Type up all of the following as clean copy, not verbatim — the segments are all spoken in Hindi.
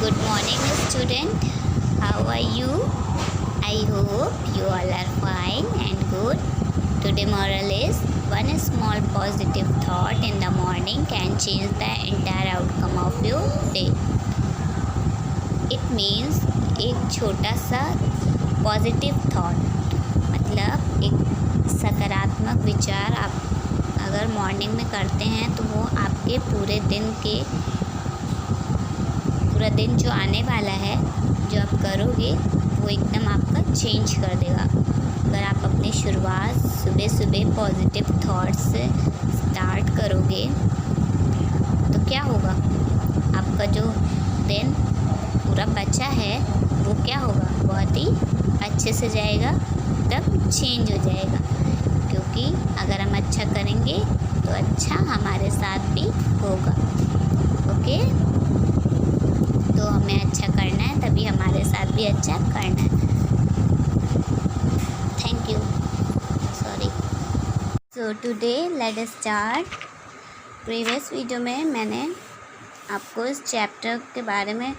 Good morning, student. How are you? I hope you all are fine and good. Today moral is one small positive thought in the morning can change the entire outcome of your day. It means एक छोटा सा पॉजिटिव थॉट मतलब एक सकारात्मक विचार आप अगर मॉर्निंग में करते हैं तो वो आपके पूरे दिन जो आने वाला है जो आप करोगे वो एकदम आपका चेंज कर देगा। अगर आप अपनी शुरुआत सुबह सुबह पॉजिटिव थॉट्स से स्टार्ट करोगे तो क्या होगा, आपका जो दिन पूरा बचा है वो क्या होगा, बहुत ही अच्छे से जाएगा, तब चेंज हो जाएगा। क्योंकि अगर हम अच्छा करेंगे तो अच्छा हमारे साथ भी होगा। ओके, तो हमें अच्छा करना है, तभी हमारे साथ भी अच्छा करना है। Thank you. Sorry. So today let us start. Previous video में मैंने आपको इस चैप्टर के बारे में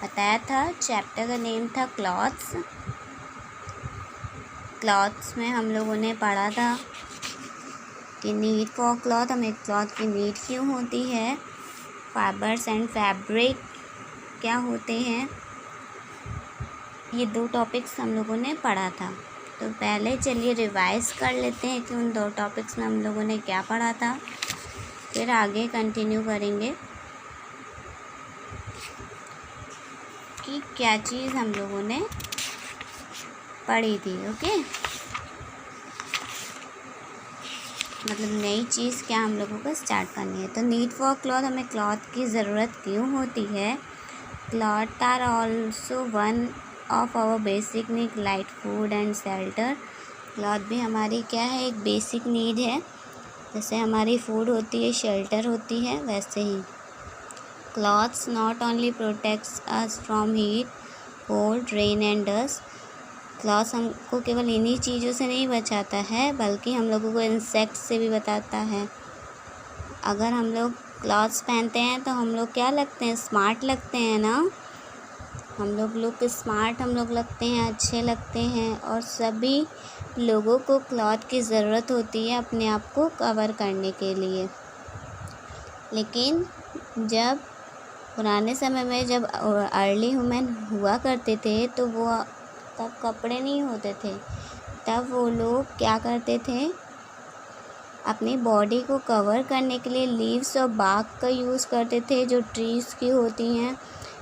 बताया था। चैप्टर का नेम था क्लॉथ्स। क्लॉथ्स में हम लोगों ने पढ़ा था कि नीड फॉर क्लॉथ, हमें क्लॉथ की नीड क्यों होती है, फाइबर्स एंड फैब्रिक क्या होते हैं। ये 2 टॉपिक्स हम लोगों ने पढ़ा था। तो पहले चलिए रिवाइज कर लेते हैं कि उन 2 टॉपिक्स में हम लोगों ने क्या पढ़ा था, फिर आगे कंटिन्यू करेंगे कि क्या चीज़ हम लोगों ने पढ़ी थी। ओके, मतलब नई चीज़ क्या हम लोगों को स्टार्ट करनी है। तो नीड फॉर क्लॉथ, हमें क्लॉथ की ज़रूरत क्यों होती है। Cloth are also one of our basic need like food and shelter. Cloth भी हमारी क्या है, एक बेसिक नीड है। जैसे हमारी फूड होती है, शेल्टर होती है, वैसे ही clothes not only protects us from heat, cold, rain and dust. Clothes हमको केवल इन्हीं चीज़ों से नहीं बचाता है, बल्कि हम लोगों को इंसेक्ट से भी बचाता है। अगर हम लोग क्लॉथ्स पहनते हैं तो हम लोग क्या लगते हैं, स्मार्ट लगते हैं ना। हम लोग स्मार्ट हम लोग लगते हैं, अच्छे लगते हैं। और सभी लोगों को क्लॉथ की ज़रूरत होती है अपने आप को कवर करने के लिए। लेकिन जब पुराने समय में जब अर्ली ह्यूमन हुआ करते थे तो वो तब कपड़े नहीं होते थे। तब वो लोग क्या करते थे, अपनी बॉडी को कवर करने के लिए लीव्स और बाग का यूज़ करते थे जो ट्रीज़ की होती हैं,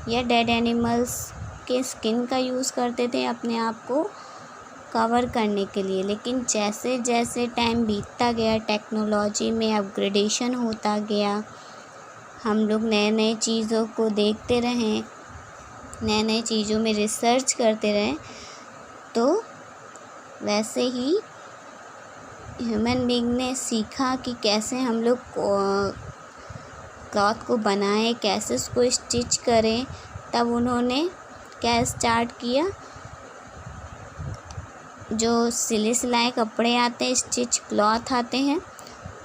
या डेड एनिमल्स के स्किन का यूज़ करते थे अपने आप को कवर करने के लिए। लेकिन जैसे जैसे टाइम बीतता गया, टेक्नोलॉजी में अपग्रेडेशन होता गया, हम लोग नए नए चीज़ों को देखते रहें, नए नए चीज़ों में रिसर्च करते रहें, तो वैसे ही ह्यूमन बीइंग ने सीखा कि कैसे हम लोग क्लॉथ को बनाएं, कैसे उसको स्टिच करें। तब उन्होंने क्या स्टार्ट किया, जो सिले कपड़े आते हैं, स्टिच क्लॉथ आते हैं,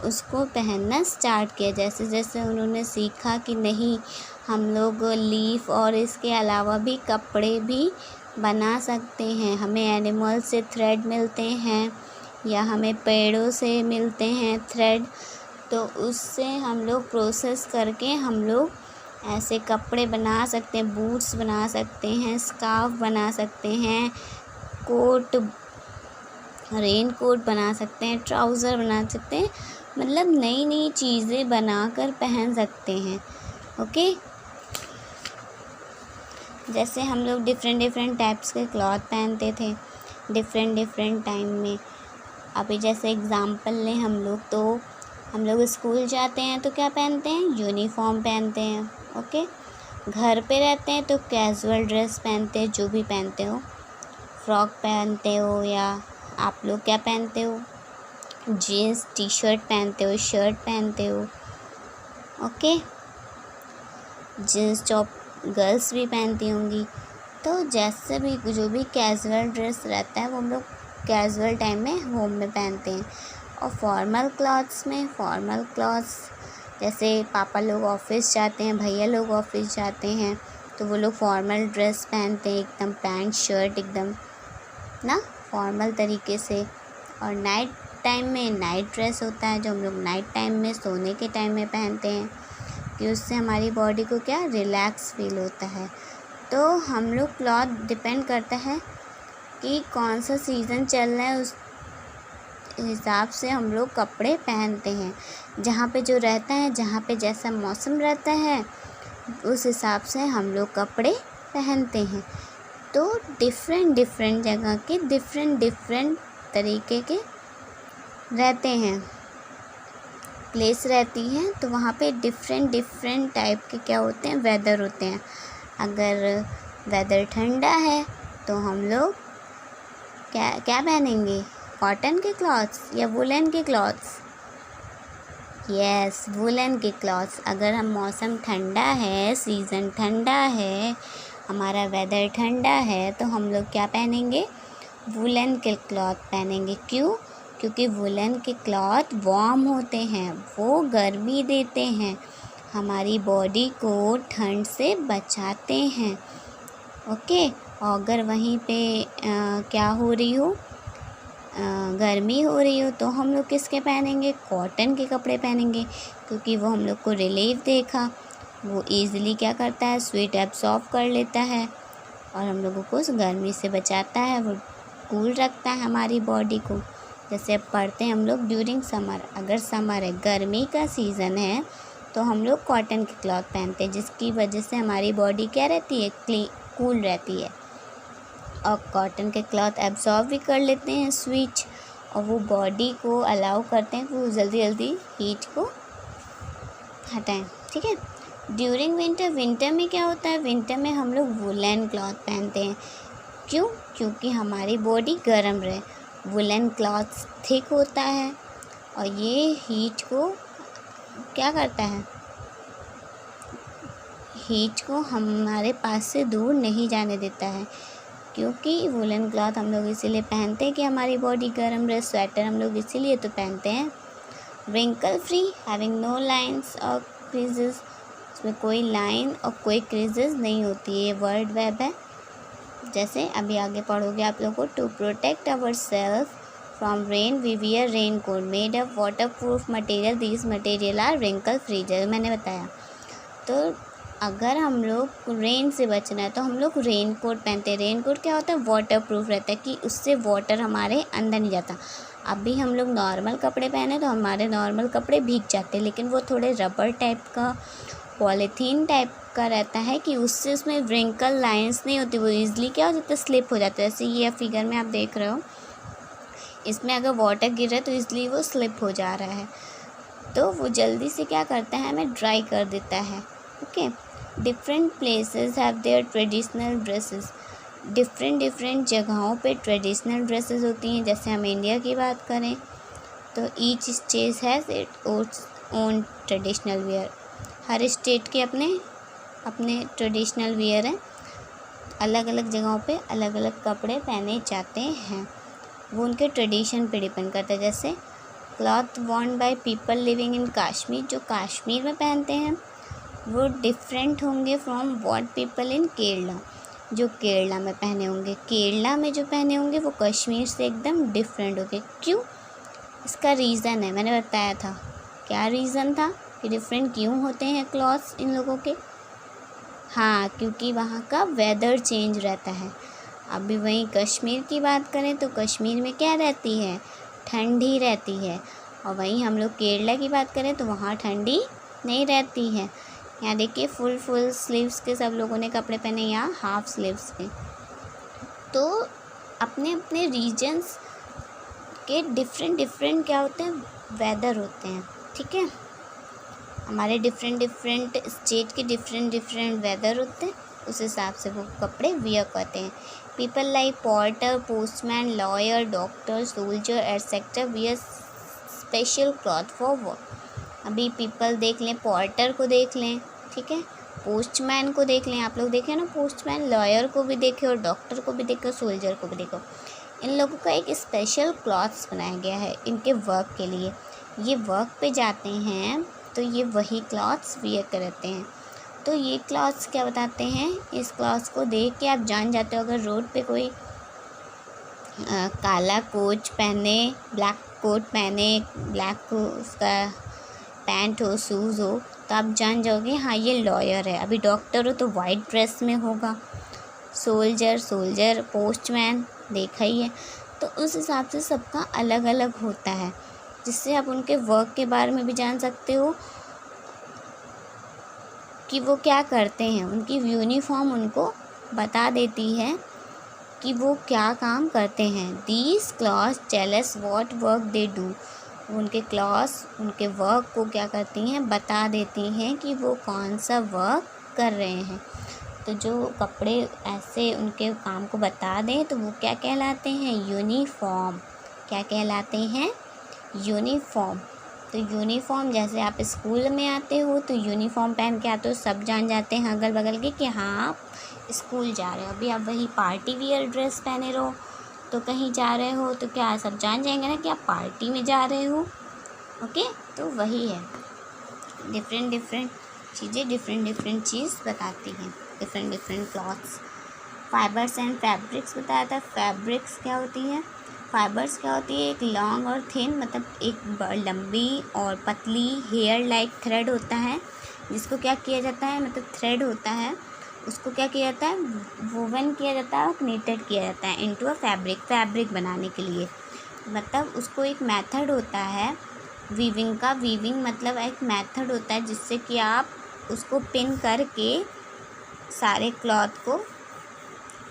उसको पहनना स्टार्ट किया। जैसे जैसे उन्होंने सीखा कि नहीं, हम लोग लीफ और इसके अलावा भी कपड़े भी बना सकते हैं। हमें एनिमल से थ्रेड मिलते हैं या हमें पेड़ों से मिलते हैं थ्रेड, तो उससे हम लोग प्रोसेस करके हम लोग ऐसे कपड़े बना सकते हैं, बूट्स बना सकते हैं, स्कार्फ बना सकते हैं, कोट, रेन कोट बना सकते हैं, ट्राउज़र बना सकते हैं। मतलब नई नई चीज़ें बनाकर पहन सकते हैं। ओके, जैसे हम लोग डिफरेंट टाइप्स के क्लॉथ पहनते थे डिफरेंट टाइम में। अभी जैसे एग्ज़ाम्पल लें हम लोग, तो हम लोग स्कूल जाते हैं तो क्या पहनते हैं, यूनिफॉर्म पहनते हैं। ओके, घर पे रहते हैं तो कैजुअल ड्रेस पहनते हैं, जो भी पहनते हो, फ्रॉक पहनते हो, या आप लोग क्या पहनते हो, जीन्स टी शर्ट पहनते हो, शर्ट पहनते हो। ओके, जीन्स टॉप गर्ल्स भी पहनती होंगी। तो जैसे भी जो भी कैजुअल ड्रेस रहता है वो हम लोग कैजुअल टाइम में होम में पहनते हैं। और फॉर्मल क्लॉथ्स में, फॉर्मल क्लॉथ्स जैसे पापा लोग ऑफिस जाते हैं, भैया लोग ऑफिस जाते हैं, तो वो लोग फॉर्मल ड्रेस पहनते हैं, एकदम पैंट शर्ट एकदम ना फॉर्मल तरीके से। और नाइट टाइम में नाइट ड्रेस होता है जो हम लोग नाइट टाइम में सोने के टाइम में पहनते हैं, कि उससे हमारी बॉडी को क्या रिलैक्स फील होता है। तो हम लोग क्लॉथ डिपेंड करता है कि कौन सा सीज़न चल रहा है, उस हिसाब से हम लोग कपड़े पहनते हैं। जहाँ पे जो रहता है, जहाँ पे जैसा मौसम रहता है, उस हिसाब से हम लोग कपड़े पहनते हैं। तो डिफरेंट जगह के डिफरेंट तरीके के रहते हैं, प्लेस रहती है, तो वहाँ पे डिफरेंट टाइप के क्या होते हैं, वेदर होते हैं। अगर वेदर ठंडा है तो हम लोग क्या पहनेंगे, कॉटन के क्लॉथ्स या वुलन के क्लॉथ्स? यस, वुलन के क्लॉथ्स। अगर हम मौसम ठंडा है, सीज़न ठंडा है, हमारा वेदर ठंडा है, तो हम लोग क्या पहनेंगे, वुलन के क्लॉथ पहनेंगे। क्यों? क्योंकि वुलन के क्लॉथ वार्म होते हैं, वो गर्मी देते हैं, हमारी बॉडी को ठंड से बचाते हैं। ओके। और अगर वहीं पे क्या हो रही हो, गर्मी हो रही हो, तो हम लोग किसके पहनेंगे, कॉटन के कपड़े पहनेंगे, क्योंकि वो हम लोग को रिलीफ देगा। वो ईज़िली क्या करता है, स्वेट एब्सॉर्ब कर लेता है और हम लोगों को उस गर्मी से बचाता है, वो कूल रखता है हमारी बॉडी को। जैसे अब पढ़ते हैं हम लोग ड्यूरिंग समर, अगर समर है, गर्मी का सीज़न है, तो हम लोग कॉटन के क्लॉथ पहनते हैं, जिसकी वजह से हमारी बॉडी क्या रहती है, कूल रहती है। और कॉटन के क्लॉथ एब्जॉर्ब भी कर लेते हैं स्वीट, और वो बॉडी को अलाउ करते हैं कि वो जल्दी हीट को हटाएं। ठीक है। ड्यूरिंग विंटर में क्या होता है, विंटर में हम लोग वुलन क्लॉथ पहनते हैं। क्यों? क्योंकि हमारी बॉडी गर्म रहे। वुलन क्लॉथ थिक होता है और ये हीट को क्या करता है, हीट को हमारे पास से दूर नहीं जाने देता है। क्योंकि वुलन क्लॉथ हम लोग इसीलिए पहनते हैं कि हमारी बॉडी गर्म रहे। स्वेटर हम लोग इसीलिए तो पहनते हैं। Wrinkle free, having no lines और क्रीजेस, उसमें कोई लाइन और कोई क्रीजेस नहीं होती है, ये वर्ड वेब है। जैसे अभी आगे पढ़ोगे आप लोगों को, to protect our self from rain we wear rain coat made of water proof material, this material are wrinkle free, जैसे मैंने बताया। तो अगर हम लोग रेन से बचना है तो हम लोग रेन कोट पहनते हैं। रेन कोट क्या होता है, वाटर प्रूफ रहता है, कि उससे वाटर हमारे अंदर नहीं जाता। अभी हम लोग नॉर्मल कपड़े पहने तो हमारे नॉर्मल कपड़े भीग जाते हैं, लेकिन वो थोड़े रबर टाइप का, पॉलीथीन टाइप का रहता है, कि उससे उसमें व्रिंकल लाइंस नहीं होती, वो ईज़िली क्या हो जाता है, स्लिप हो जाता है। जैसे ये फिगर में आप देख रहे हो, इसमें अगर वाटर गिर रहा है तो ईज़िली वो स्लिप हो जा रहा है, तो वो जल्दी से क्या करता है, हमें ड्राई कर देता है। Okay. Different places have their traditional dresses, different जगहों पे ट्रेडिशनल ड्रेसेस होती हैं। जैसे हम इंडिया की बात करें तो each state has its own traditional wear, her state के अपने ट्रेडिशनल वेयर हैं, अलग अलग जगहों पे अलग अलग कपड़े पहने जाते हैं, वो उनके ट्रेडिशन पे डिपेंड करता है। जैसे cloth Warne by people living in Kashmir, जो कश्मीर में पहनते हैं वो डिफरेंट होंगे from what people in Kerala, जो केरला में पहने होंगे। केरला में जो पहने होंगे वो कश्मीर से एकदम डिफरेंट होंगे। क्यों? इसका रीज़न है, मैंने बताया था। क्या रीज़न था कि डिफरेंट क्यों होते हैं क्लॉथ्स इन लोगों के? हाँ, क्योंकि वहाँ का वेदर चेंज रहता है। अभी वहीं कश्मीर की बात करें तो कश्मीर में क्या रहती है, ठंडी रहती है। और वहीं हम लोग केरला की बात करें तो वहाँ ठंडी नहीं रहती है। यहाँ देखिए फुल स्लीव्स के सब लोगों ने कपड़े पहने, यहाँ हाफ स्लीव्स के। तो अपने अपने रीजन्स के डिफरेंट क्या होते हैं, वेदर होते हैं। ठीक है। हमारे डिफरेंट स्टेट के डिफरेंट वेदर होते हैं, उस हिसाब से वो कपड़े वियर करते हैं। People like Porter, postman, lawyer, doctor, soldier etcetera wear special cloth for work. अभी पीपल देख लें, पॉर्टर को देख लें, ठीक है, पोस्टमैन को देख लें, आप लोग देखें ना पोस्टमैन, लॉयर को भी देखे और डॉक्टर को भी देखो, सोल्जर को भी देखो। इन लोगों का एक स्पेशल क्लॉथ्स बनाया गया है इनके वर्क के लिए। ये वर्क पे जाते हैं तो ये वही क्लॉथ्स वियर करते हैं। तो ये क्लॉथ्स क्या बताते हैं, इस क्लॉथ्स को देख के आप जान जाते हो अगर रोड पे कोई काला कोट पहने, ब्लैक कोट पहने, ब्लैक उसका पैंट हो, शूज़ हो, तो आप जान जाओगे हाँ ये लॉयर है। अभी डॉक्टर हो तो वाइट ड्रेस में होगा, सोल्जर, पोस्टमैन देखा ही है। तो उस हिसाब से सबका अलग अलग होता है, जिससे आप उनके वर्क के बारे में भी जान सकते हो कि वो क्या करते हैं। उनकी यूनिफॉर्म उनको बता देती है कि वो क्या काम करते हैं। These clothes tell us what work they do. उनके क्लॉथ्स उनके वर्क को क्या करती हैं, बता देती हैं कि वो कौन सा वर्क कर रहे हैं। तो जो कपड़े ऐसे उनके काम को बता दें तो वो क्या कहलाते हैं, यूनिफॉर्म। क्या कहलाते हैं, यूनिफॉर्म। तो यूनिफॉर्म, जैसे आप स्कूल में आते हो तो यूनिफॉर्म पहन के आते हो, सब जान जाते हैं अगल बगल के कि हाँ आप स्कूल जा रहे हो। अभी आप वही पार्टी वियर ड्रेस पहने रहो तो कहीं जा रहे हो तो क्या सब जान जाएंगे ना कि आप पार्टी में जा रहे हो। ओके, तो वही है, डिफरेंट चीज़ें डिफरेंट चीज़ बताती हैं, different clothes. Fibres and fabrics बताया था। फैब्रिक्स क्या होती है, फाइबर्स क्या होती है, एक लॉन्ग और थिन, मतलब एक लंबी और पतली हेयर लाइक थ्रेड होता है, जिसको क्या किया जाता है, मतलब थ्रेड होता है, उसको क्या किया जाता है, वोवन किया जाता है और कनेक्टेड किया जाता है इनटू अ फैब्रिक बनाने के लिए। मतलब उसको एक मेथड होता है वीविंग का। वीविंग मतलब एक मेथड होता है जिससे कि आप उसको पिन करके सारे क्लॉथ को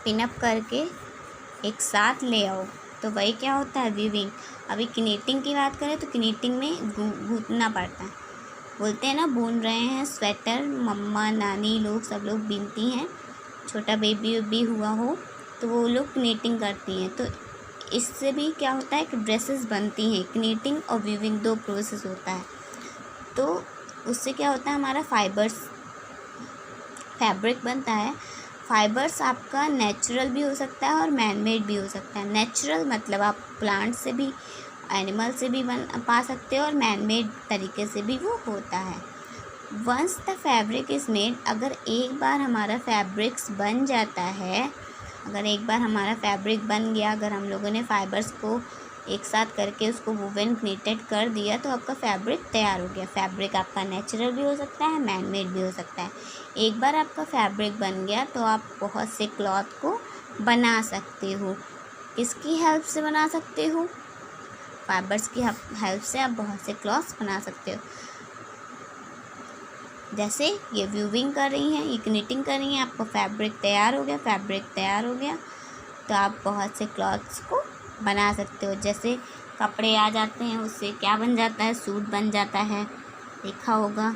पिनअप करके एक साथ ले आओ, तो वही क्या होता है, वीविंग। अभी कनेक्टिंग की बात करें तो कनेक्टिंग में गूंथना पड़ता है, बोलते हैं ना बुन रहे हैं स्वेटर, मम्मा नानी लोग सब लोग बीनती हैं। छोटा बेबी भी हुआ हो तो वो लोग कनेक्टिंग करती हैं। तो इससे भी क्या होता है कि ड्रेसेस बनती हैं। कनेक्टिंग और वीविंग दो प्रोसेस होता है। तो उससे क्या होता है, हमारा फैब्रिक बनता है। फाइबर्स आपका नेचुरल भी हो सकता है और मैन मेड भी हो सकता है। नेचुरल मतलब आप प्लांट से भी, एनिमल से भी पा सकते हो, और मैन मेड तरीके से भी वो होता है। Once the fabric is made, अगर एक बार हमारा फैब्रिक्स बन जाता है, अगर एक बार हमारा फैब्रिक बन गया, अगर हम लोगों ने फाइबर्स को एक साथ करके उसको वूवन कनेक्टेड कर दिया तो आपका फैब्रिक तैयार हो गया। फैब्रिक आपका नेचुरल भी हो सकता है, मैन मेड भी हो सकता है। एक बार आपका फैब्रिक बन गया तो आप बहुत से क्लॉथ को बना सकते हो। किसकी हेल्प से बना सकते हो, फाइबर्स की हेल्प से आप बहुत से क्लॉथ्स बना सकते हो। जैसे ये वीविंग कर रही हैं, ये कनेक्टिंग कर रही हैं, आपका फैब्रिक तैयार हो गया, तो आप बहुत से क्लॉथ्स को बना सकते हो। जैसे कपड़े आ जाते हैं, उससे क्या बन जाता है, सूट बन जाता है। देखा होगा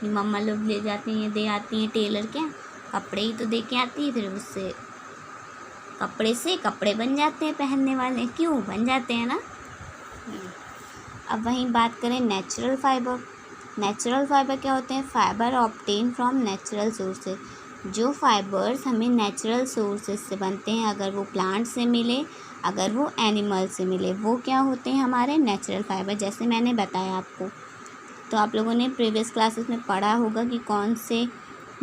मम्मा लोग ले जाती हैं, दे आती हैं टेलर के, कपड़े ही तो दे के आती है, फिर उससे कपड़े से कपड़े बन जाते हैं पहनने वाले, क्यों बन जाते हैं ना। अब वहीं बात करें नेचुरल फाइबर। नेचुरल फाइबर क्या होते हैं, fibre obtain from natural sources. जो फाइबर्स हमें नेचुरल सोर्सेज से बनते हैं, अगर वो प्लांट से मिले, अगर वो एनिमल से मिले, वो क्या होते हैं हमारे नेचुरल फाइबर। जैसे मैंने बताया आपको, तो आप लोगों ने प्रीवियस क्लासेस में पढ़ा होगा कि कौन से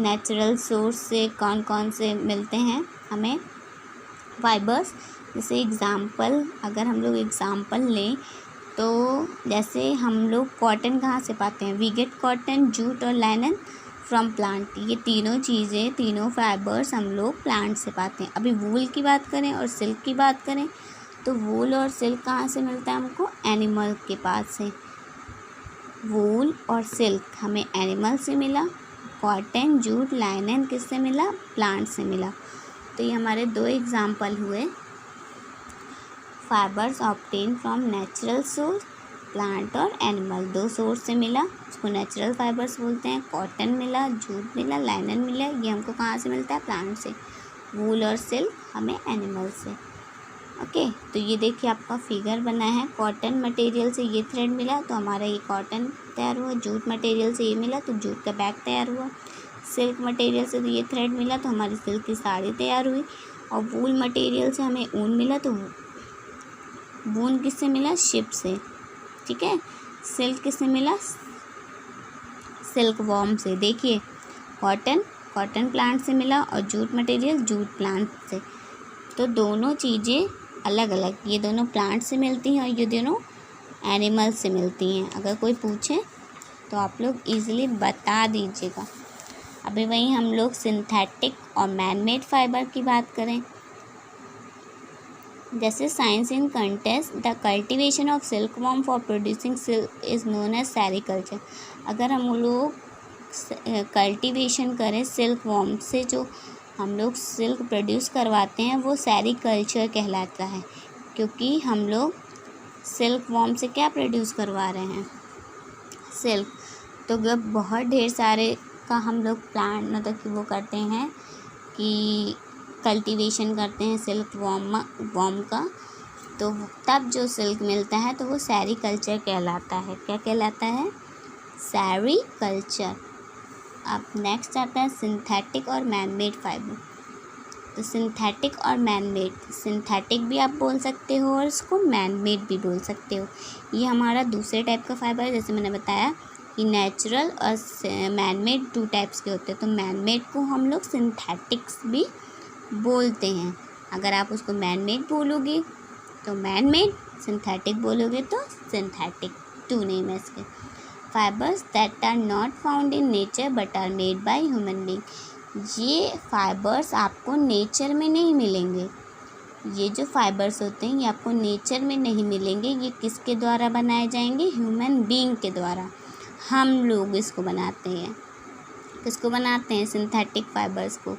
नेचुरल सोर्स से कौन कौन से मिलते हैं हमें फाइबर्स। जैसे एग्ज़ाम्पल, अगर हम लोग एग्ज़ाम्पल लें तो जैसे हम लोग कॉटन कहाँ से पाते हैं, वी गेट कॉटन, जूट और लाइनन फ्रॉम प्लांट। ये तीनों चीज़ें, तीनों फाइबर्स हम लोग प्लांट से पाते हैं। अभी वूल की बात करें और सिल्क की बात करें तो वूल और सिल्क कहाँ से मिलता है हमको, एनिमल के पास से। वूल और सिल्क हमें एनिमल से मिला, कॉटन, जूट, लाइनन किससे मिला, प्लांट से मिला। तो ये हमारे दो एग्जाम्पल हुए, fibres obtain from natural source, plant और एनिमल, दो सोर्स से मिला, उसको नेचुरल फाइबर्स बोलते हैं। कॉटन मिला, जूट मिला, लाइनन मिला, ये हमको कहाँ से मिलता है, प्लांट से। वूल और सिल्क हमें एनिमल से। ओके, तो ये देखिए आपका फिगर बना है, कॉटन मटेरियल से ये थ्रेड मिला तो हमारा ये कॉटन तैयार हुआ, जूट मटेरियल से ये मिला तो जूट का बैग तैयार हुआ, सिल्क मटेरियल से तो ये थ्रेड मिला तो हमारी सिल्क की साड़ी तैयार हुई, और वूल मटेरियल से हमें ऊन मिला तो वून किससे मिला, शिप से, ठीक है। सिल्क किससे मिला, सिल्क वॉर्म से। देखिए कॉटन कॉटन प्लांट से मिला और जूट मटेरियल जूट प्लांट से। तो दोनों चीज़ें अलग अलग, ये दोनों प्लांट से मिलती हैं और ये दोनों एनिमल से मिलती हैं। अगर कोई पूछे तो आप लोग इजीली बता दीजिएगा। अभी वहीं हम लोग सिंथेटिक और मैनमेड फाइबर की बात करें, जैसे science in context the cultivation of silk worm for producing silk is known as sericulture. अगर हम लोग कल्टीवेशन करें सिल्क वॉर्म से, जो हम लोग सिल्क प्रोड्यूस करवाते हैं वो सेरीकल्चर कहलाता है, क्योंकि हम लोग सिल्क वॉर्म से क्या प्रोड्यूस करवा रहे हैं, सिल्क। तो जब बहुत ढेर सारे का हम लोग प्लांट मतलब कि वो करते हैं कि कल्टीवेशन करते हैं सिल्क वॉर्म का, तो तब जो सिल्क मिलता है तो वो सेरीकल्चर कहलाता है। क्या कहलाता है? सेरीकल्चर। अब नेक्स्ट आता है सिंथेटिक और मैनमेड फाइबर। तो सिंथेटिक और मैनमेड, सिंथेटिक भी आप बोल सकते हो और इसको मैनमेड भी बोल सकते हो। ये हमारा दूसरे टाइप का फाइबर है। जैसे मैंने बताया कि नेचुरल और मैनमेड 2 टाइप्स के होते हैं। तो मैनमेड को हम लोग सिंथेटिक्स भी बोलते हैं। अगर आप उसको मैनमेड बोलोगे तो मैनमेड, सिंथेटिक बोलोगे तो सिंथेटिक। 2 नेम है इसके। Fibres that are not found in nature but are made by human being. ये फाइबर्स आपको नेचर में नहीं मिलेंगे। ये जो फाइबर्स होते हैं ये आपको नेचर में नहीं मिलेंगे। ये किसके द्वारा बनाए जाएंगे? ह्यूमन बीइंग के द्वारा। हम लोग इसको बनाते हैं। किसको बनाते हैं? सिंथेटिक फाइबर्स को।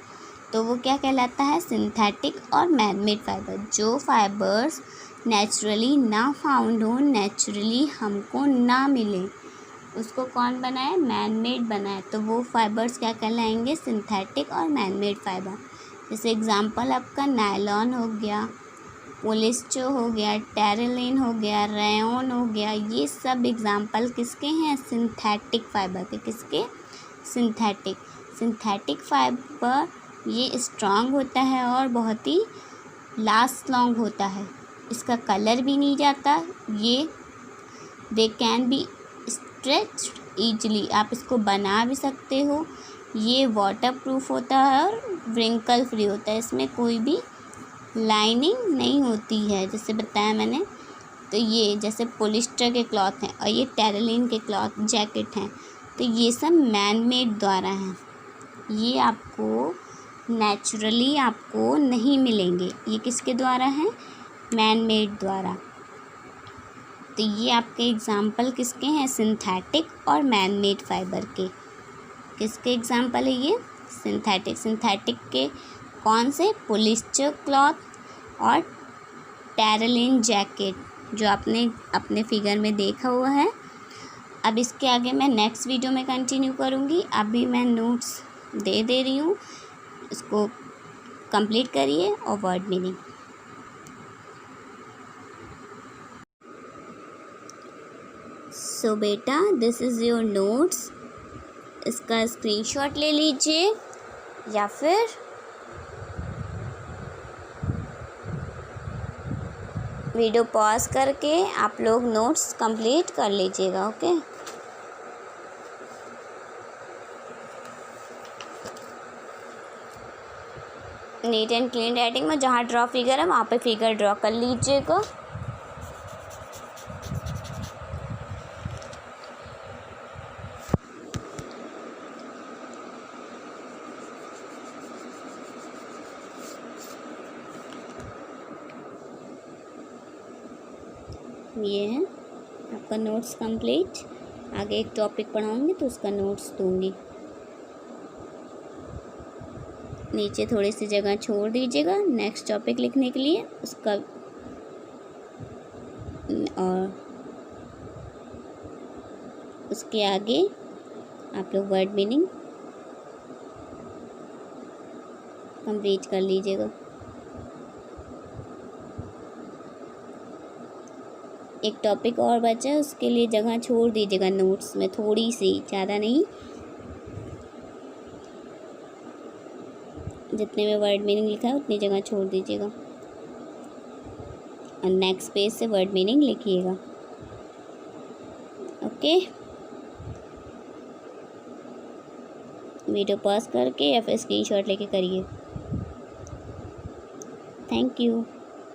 तो वो क्या कहलाता है? सिंथेटिक और मैनमेड फाइबर। जो फाइबर्स नेचुरली ना फाउंड हो, नेचुरली हमको ना मिले, उसको कौन बनाए? मैनमेड बनाए। तो वो फाइबर्स क्या कहलाएंगे? सिंथेटिक और मैनमेड फाइबर। जैसे एग्जांपल आपका नायलॉन हो गया, पोलिस्टर हो गया, टेरिलिन हो गया, रेयॉन हो गया, ये सब एग्जांपल किसके हैं? सिंथेटिक फाइबर के। किसके? सिंथेटिक। सिंथेटिक फाइबर ये स्ट्रॉन्ग होता है और बहुत ही लास्ट लॉन्ग होता है। इसका कलर भी नहीं जाता। ये they can be stretched easily, आप इसको बना भी सकते हो। ये वाटर प्रूफ होता है और व्रिंकल फ्री होता है। इसमें कोई भी लाइनिंग नहीं होती है, जैसे बताया मैंने। तो ये जैसे पोलिस्टर के क्लॉथ हैं और ये टेरिलिन के क्लॉथ जैकेट हैं, तो ये सब मैनमेड द्वारा हैं। ये आपको नेचुरली आपको नहीं मिलेंगे। ये किसके द्वारा हैं? मैनमेड द्वारा। तो ये आपके एग्जाम्पल किसके हैं? सिंथेटिक और मैनमेड फाइबर के। किसके एग्जाम्पल है ये? सिंथेटिक। सिंथेटिक के कौन से? पोलिस्टर क्लॉथ और टेरिलिन जैकेट, जो आपने अपने फिगर में देखा हुआ है। अब इसके आगे मैं नेक्स्ट वीडियो में कंटिन्यू करूँगी। अभी मैं नोट्स दे रही हूँ, इसको कंप्लीट करिए और वर्ड मीनिंग। सो बेटा, दिस इज़ योर नोट्स। इसका स्क्रीनशॉट ले लीजिए या फिर वीडियो पॉज करके आप लोग नोट्स कंप्लीट कर लीजिएगा। Okay. Neat and clean writing में जहाँ ड्रॉ फिगर है वहाँ पे फिगर ड्रॉ कर लीजिएगा। ये है आपका नोट्स कंप्लीट। आगे एक टॉपिक पढ़ाऊँगी तो उसका नोट्स दूँगी। नीचे थोड़ी सी जगह छोड़ दीजिएगा नेक्स्ट टॉपिक लिखने के लिए उसका, और उसके आगे आप लोग वर्ड मीनिंग कंप्लीट कर लीजिएगा। एक टॉपिक और बचा है, उसके लिए जगह छोड़ दीजिएगा नोट्स में, थोड़ी सी, ज़्यादा नहीं। जितने में वर्ड मीनिंग लिखा है उतनी जगह छोड़ दीजिएगा और नेक्स्ट पेज से वर्ड मीनिंग लिखिएगा। ओके, वीडियो पॉज करके या फिर स्क्रीनशॉट लेके करिए। Thank you.